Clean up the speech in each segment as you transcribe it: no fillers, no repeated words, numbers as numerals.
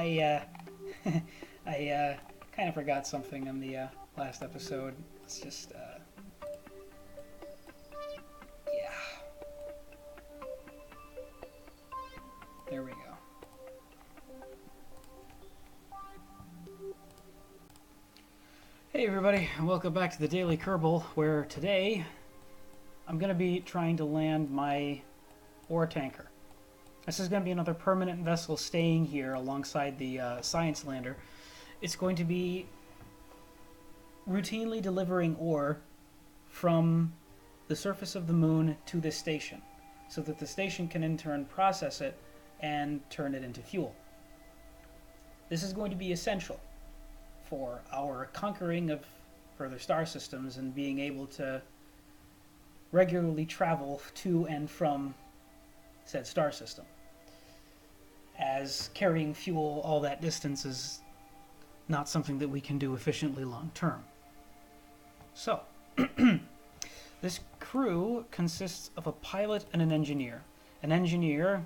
I kind of forgot something in the last episode. Let's just, yeah. There we go. Hey everybody, and welcome back to the Daily Kerbal, where today I'm going to be trying to land my ore tanker. This is going to be another permanent vessel staying here alongside the science lander. It's going to be routinely delivering ore from the surface of the moon to this station, so that the station can in turn process it and turn it into fuel. This is going to be essential for our conquering of further star systems and being able to regularly travel to and from said star system, as carrying fuel all that distance is not something that we can do efficiently long term. So, this crew consists of a pilot and an engineer. An engineer,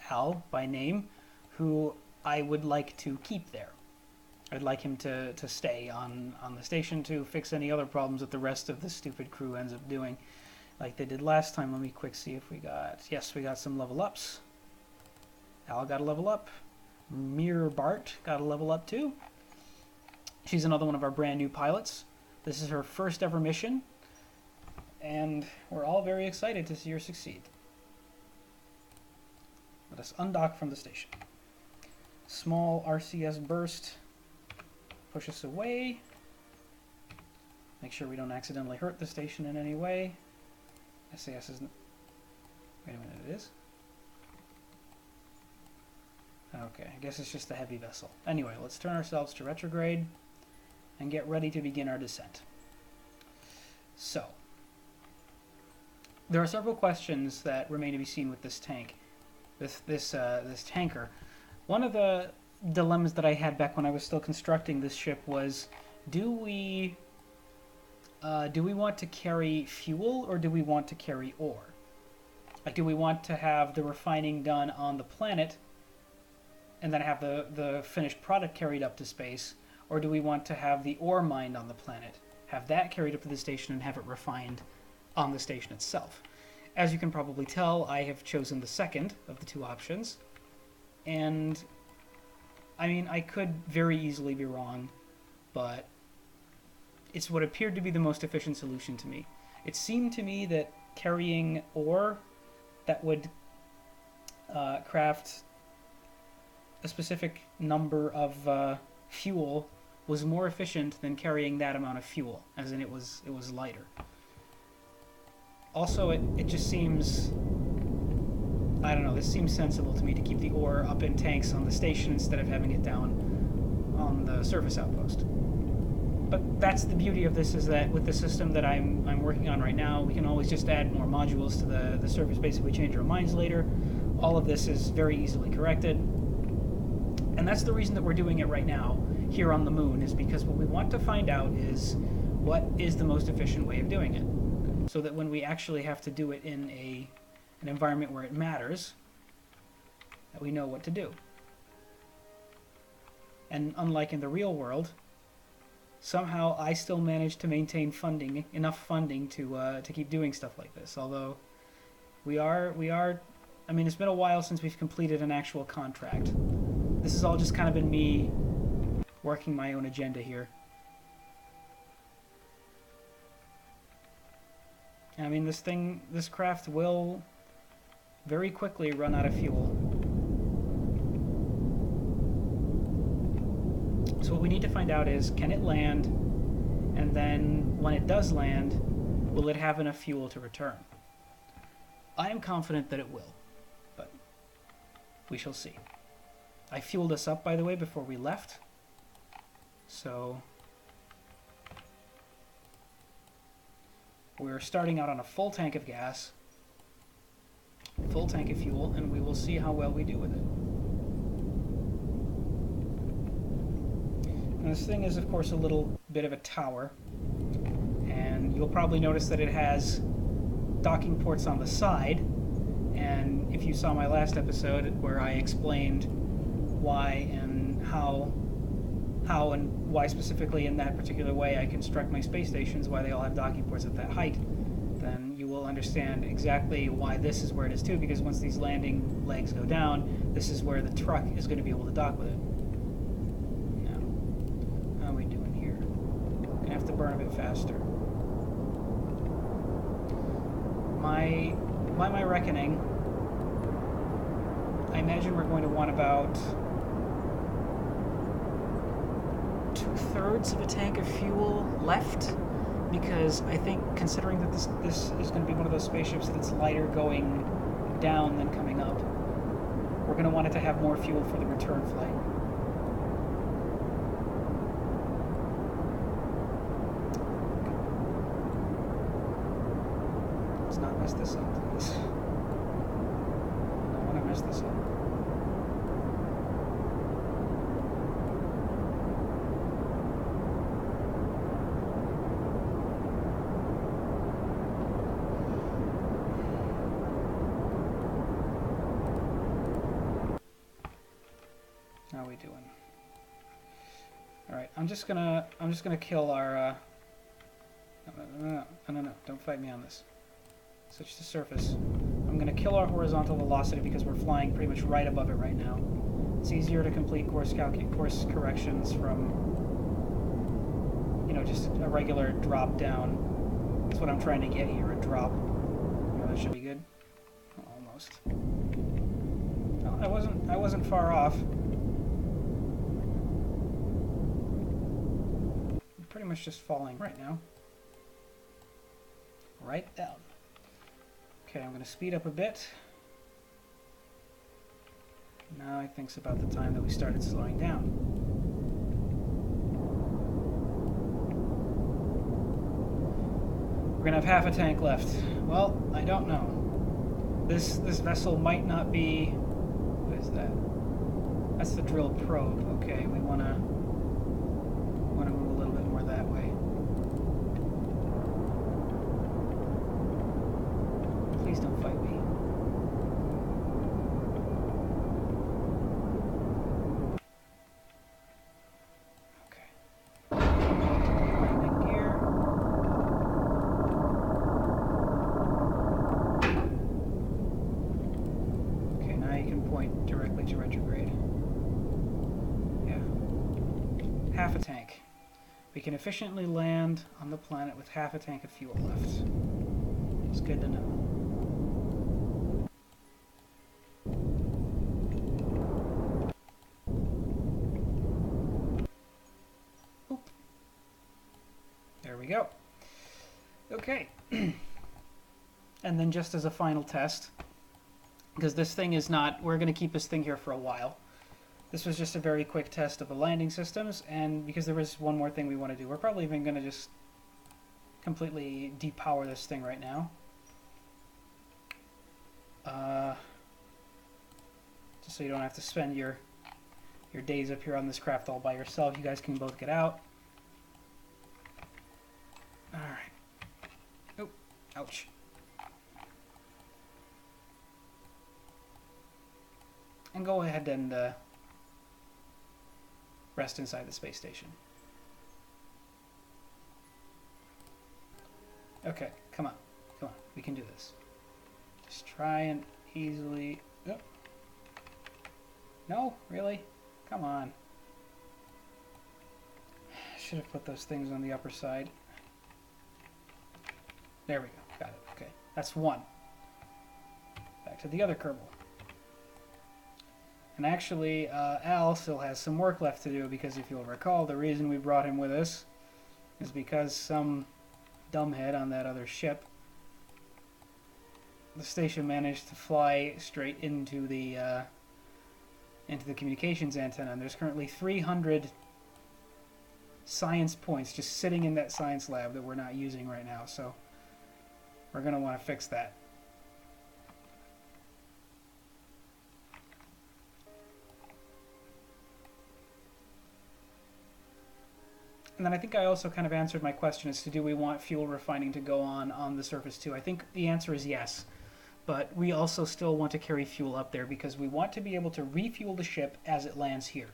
Al by name, who I would like to keep there. I'd like him to stay on the station to fix any other problems that the rest of the stupid crew ends up doing, like they did last time. Let me quick see if we got... Yes, we got some level ups. Al got a level up. Mir Bart got a level up too. She's another one of our brand new pilots. This is her first ever mission, and we're all very excited to see her succeed. Let us undock from the station. Small RCS burst. Push us away. Make sure we don't accidentally hurt the station in any way. SAS isn't... Wait a minute, it is? Okay, I guess it's just a heavy vessel. Anyway, let's turn ourselves to retrograde and get ready to begin our descent. So, there are several questions that remain to be seen with this tank, this tanker. One of the dilemmas that I had back when I was still constructing this ship was, do we want to carry fuel or do we want to carry ore? Like, do we want to have the refining done on the planet and then have the finished product carried up to space, or do we want to have the ore mined on the planet, have that carried up to the station and have it refined on the station itself? As you can probably tell, I have chosen the second of the two options, and I mean, I could very easily be wrong, but it's what appeared to be the most efficient solution to me. It seemed to me that carrying ore that would craft a specific number of fuel was more efficient than carrying that amount of fuel, as in it was lighter. Also, it just seems, I don't know, this seems sensible to me to keep the ore up in tanks on the station instead of having it down on the surface outpost. But that's the beauty of this, is that with the system that I'm working on right now, we can always just add more modules to the surface base if we change our minds later. All of this is very easily corrected. And that's the reason that we're doing it right now here on the moon, is because what we want to find out is what is the most efficient way of doing it, so that when we actually have to do it in an environment where it matters, that we know what to do. And unlike in the real world, somehow I still manage to maintain funding, enough funding to keep doing stuff like this. Although we are, I mean, it's been a while since we've completed an actual contract. This has all just kind of been me working my own agenda here. I mean, this craft will very quickly run out of fuel. So what we need to find out is, can it land, and then when it does land, will it have enough fuel to return? I am confident that it will, but we shall see. I fueled us up, by the way, before we left, so we're starting out on a full tank of gas, full tank of fuel, and we will see how well we do with it. And this thing is, of course, a little bit of a tower, and you'll probably notice that it has docking ports on the side, and if you saw my last episode where I explained why and how and why specifically in that particular way I construct my space stations, why they all have docking ports at that height, then you will understand exactly why this is where it is too, because once these landing legs go down, this is where the truck is going to be able to dock with it. Now, how are we doing here? Going to have to burn a bit faster. By my reckoning, I imagine we're going to want about 2/3 of a tank of fuel left, because I think, considering that this is going to be one of those spaceships that's lighter going down than coming up, we're going to want it to have more fuel for the return flight. Let's not mess this up, please. I don't want to mess this up. How are we doing? All right, I'm just gonna kill our. No! Don't fight me on this. Switch to surface. I'm gonna kill our horizontal velocity because we're flying pretty much right above it right now. It's easier to complete course corrections from, just a regular drop down. That's what I'm trying to get here, a drop. That should be good. Oh, almost. No, I wasn't far off. Pretty much just falling right now. Right down. Okay, I'm going to speed up a bit. Now I think it's about the time that we started slowing down. We're going to have half a tank left. Well, I don't know. This vessel might not be... What is that? That's the drill probe. Okay, we want to move a little bit more that way. Please don't fight me. Okay. Landing gear. Okay, now you can point directly to retrograde. Yeah. Half a tank. We can efficiently land on the planet with half a tank of fuel left. It's good to know. Oop. There we go. Okay. And then just as a final test, because this thing is not, we're going to keep this thing here for a while. This was just a very quick test of the landing systems, and because there is one more thing we want to do, we're probably even going to just completely depower this thing right now. Just so you don't have to spend your days up here on this craft all by yourself. You guys can both get out. Alright. Oh, ouch. And go ahead and rest inside the space station. Okay, come on. Come on, we can do this. Just try and easily... Oh. No, really? Come on. Should have put those things on the upper side. There we go. Got it. Okay, that's one. Back to the other Kerbal. And actually, Al still has some work left to do, because if you'll recall, the reason we brought him with us is because some dumbhead on that other ship, the station managed to fly straight into the communications antenna, and there's currently 300 science points just sitting in that science lab that we're not using right now, so we're going to want to fix that. And then I think I also kind of answered my question as to, do we want fuel refining to go on the surface too? I think the answer is yes. But we also still want to carry fuel up there because we want to be able to refuel the ship as it lands here.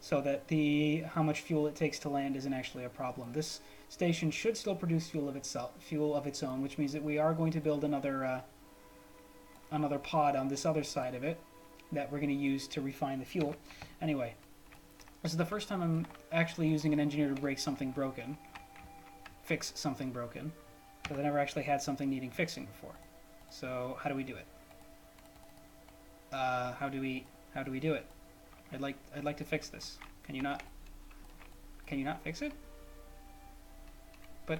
so that how much fuel it takes to land isn't actually a problem. This station should still produce fuel of its own, which means that we are going to build another pod on this other side of it that we're going to use to refine the fuel. Anyway, this is the first time I'm actually using an engineer to fix something broken, because I never actually had something needing fixing before. So how do we do it? How do we do it? I'd like to fix this. Can you not fix it? But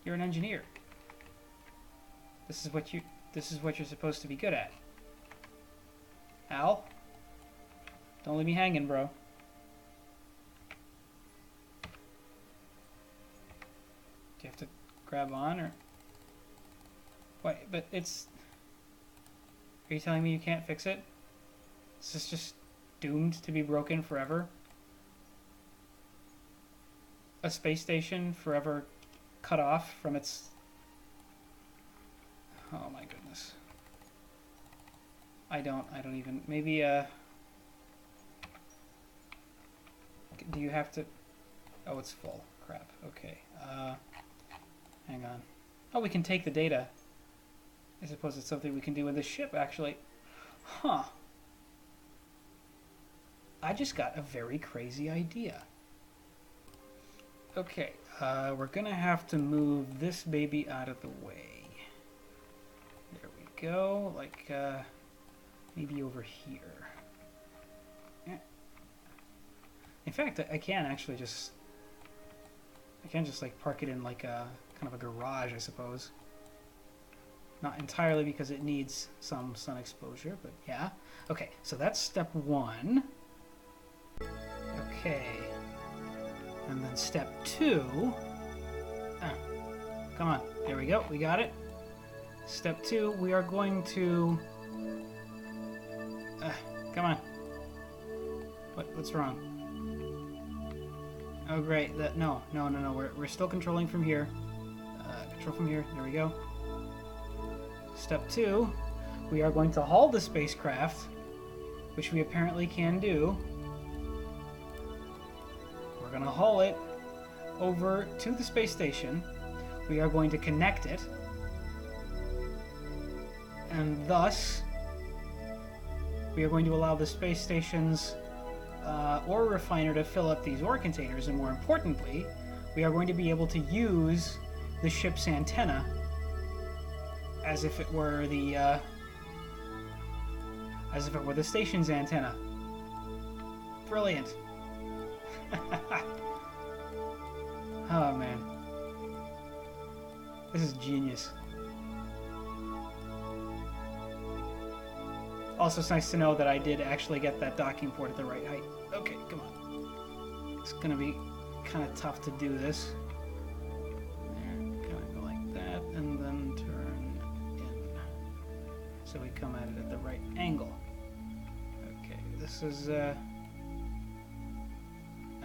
you're an engineer. This is what you're supposed to be good at. Al, don't leave me hanging, bro. Do you have to grab on, or what? But it's... Are you telling me you can't fix it? Is this just doomed to be broken forever? A space station forever cut off from its... Oh my goodness. I don't even... Maybe, do you have to... Oh, it's full. Crap. Okay. Hang on. Oh, we can take the data. I suppose it's something we can do with this ship, actually. Huh. I just got a very crazy idea. Okay, we're gonna have to move this baby out of the way. There we go, like, maybe over here. Yeah. In fact, I can actually just... I can just, like, park it in, like, a kind of a garage, I suppose. Not entirely because it needs some sun exposure, but yeah. Okay, so that's step one. Okay. And then step two. Come on. There we go. We got it. Step two, we are going to... come on. What's wrong? Oh, great. No. We're still controlling from here. Control from here. There we go. Step two, we are going to haul the spacecraft, which we apparently can do. We're going to haul it over to the space station. We are going to connect it. And thus, we are going to allow the space station's ore refiner to fill up these ore containers. And more importantly, we are going to be able to use the ship's antenna as if it were the station's antenna. Brilliant. Oh man, this is genius. Also, it's nice to know that I did actually get that docking port at the right height. Okay, come on. It's gonna be kind of tough to do this. So we come at it at the right angle. Okay, this is, I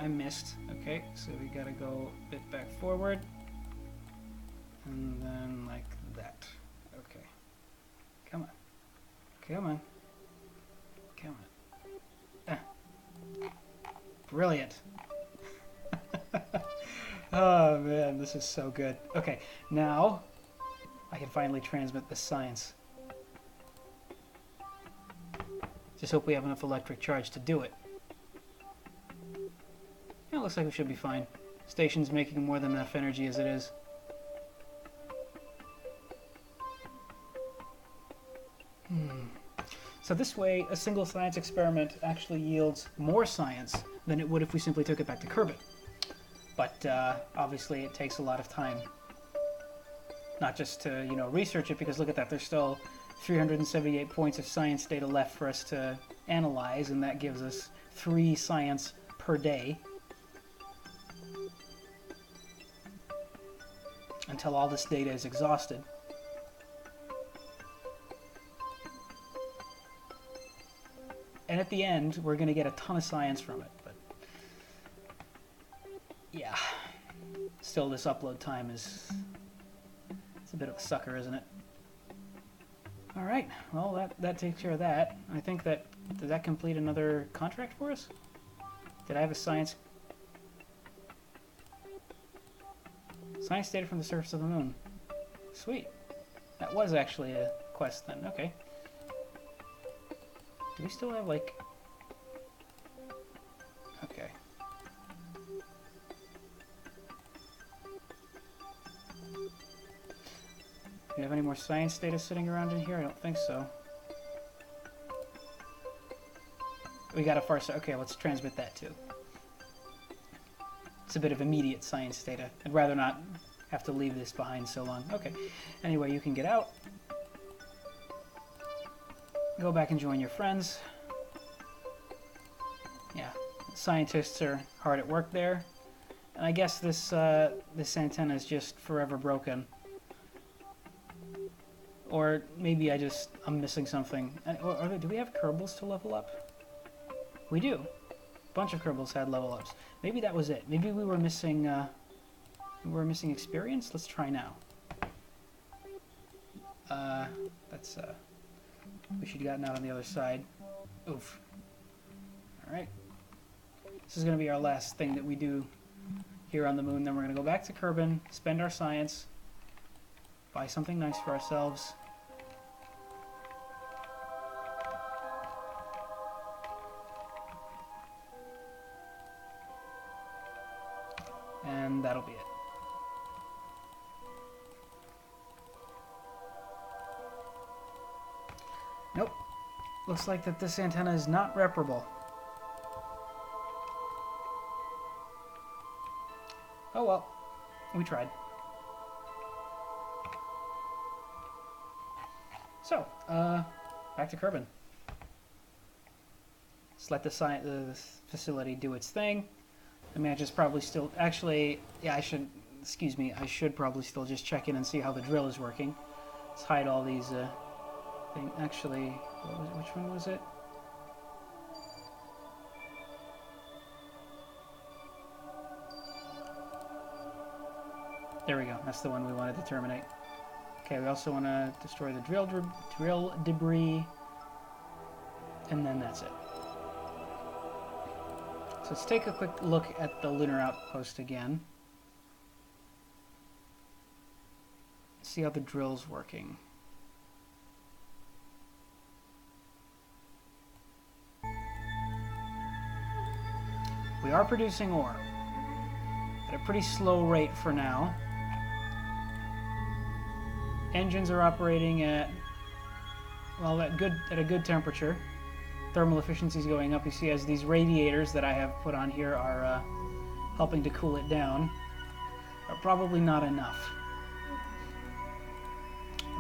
missed. Okay, so we gotta go a bit back forward. And then like that. Okay. Come on. Come on. Come on. Brilliant. Oh man, this is so good. Okay, now I can finally transmit the science. Just hope we have enough electric charge to do it. Yeah, looks like we should be fine. Station's making more than enough energy as it is. So this way, a single science experiment actually yields more science than it would if we simply took it back to Kerbal. But obviously it takes a lot of time. Not just to, you know, research it, because look at that, there's still 378 points of science data left for us to analyze, and that gives us 3 science per day. Until all this data is exhausted. And at the end, we're going to get a ton of science from it, but yeah. Still, this upload time is... it's a bit of a sucker, isn't it? Alright, well, that takes care of that. I think that... did that complete another contract for us? Did I have a science data from the surface of the moon? Sweet. That was actually a quest then. Okay. Do we still have, like... Okay. Do we have any more science data sitting around in here? I don't think so. We got a far side. Okay, let's transmit that too. It's a bit of immediate science data. I'd rather not have to leave this behind so long. Okay. Anyway, you can get out. Go back and join your friends. Yeah, scientists are hard at work there. And I guess this this antenna is just forever broken. Or maybe I'm missing something. Do we have Kerbals to level up? We do. A bunch of Kerbals had level ups. Maybe that was it. Maybe we were missing experience. Let's try now. We should have gotten out on the other side. Oof. Alright. This is going to be our last thing that we do here on the moon. Then we're going to go back to Kerbin, spend our science, buy something nice for ourselves. And that'll be it. Nope. Looks like that this antenna is not reparable. Oh well. We tried. So, back to Kerbin. Let's let the facility do its thing. The manager's probably still... Actually, yeah, I should probably still just check in and see how the drill is working. Let's hide all these things. Actually, which one was it? There we go. That's the one we wanted to terminate. Okay, we also want to destroy the drill debris. And then that's it. So let's take a quick look at the lunar outpost again. See how the drill's working. We are producing ore at a pretty slow rate for now. Engines are operating at, well, at a good temperature. Thermal efficiency is going up. You see, as these radiators that I have put on here are helping to cool it down, are probably not enough.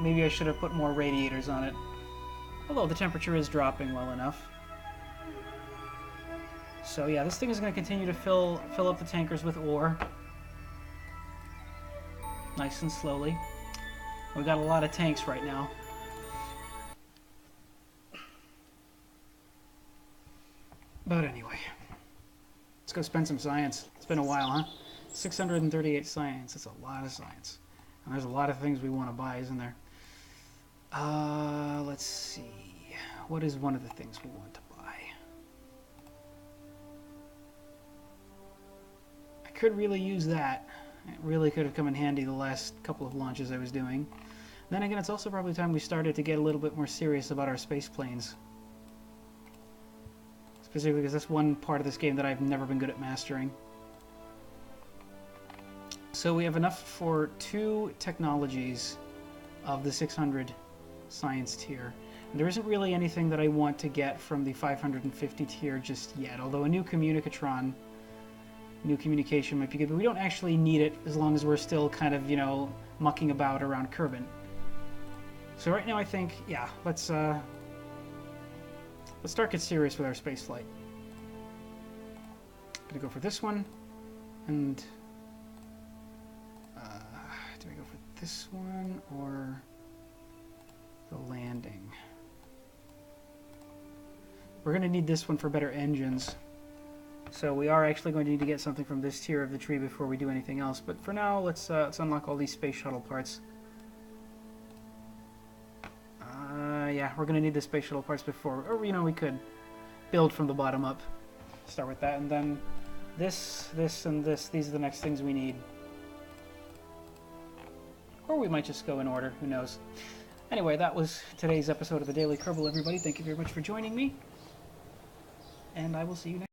Maybe I should have put more radiators on it. Although the temperature is dropping well enough. So yeah, this thing is going to continue to fill up the tankers with ore. Nice and slowly. We've got a lot of tanks right now. But anyway, let's go spend some science. It's been a while, huh? 638 science. That's a lot of science. And there's a lot of things we want to buy, isn't there? Let's see. What is one of the things we want to buy? I could really use that. It really could have come in handy the last couple of launches I was doing. Then again, it's also probably time we started to get a little bit more serious about our space planes. Specifically because that's one part of this game that I've never been good at mastering. So we have enough for 2 technologies of the 600 science tier. And there isn't really anything that I want to get from the 550 tier just yet, although a new communicatron, new communication might be good, but we don't actually need it as long as we're still kind of, you know, mucking about around Kerbin. So right now I think, yeah, let's start get serious with our space flight. Gonna go for this one, and do we go for this one or the landing? We're gonna need this one for better engines, so we are actually going to need to get something from this tier of the tree before we do anything else. But for now, let's unlock all these space shuttle parts. Yeah, we're going to need the space shuttle parts before, or, you know, we could build from the bottom up. Start with that, and then this, and this. These are the next things we need. Or we might just go in order, who knows. Anyway, that was today's episode of the Daily Kerbal, everybody. Thank you very much for joining me, and I will see you next time.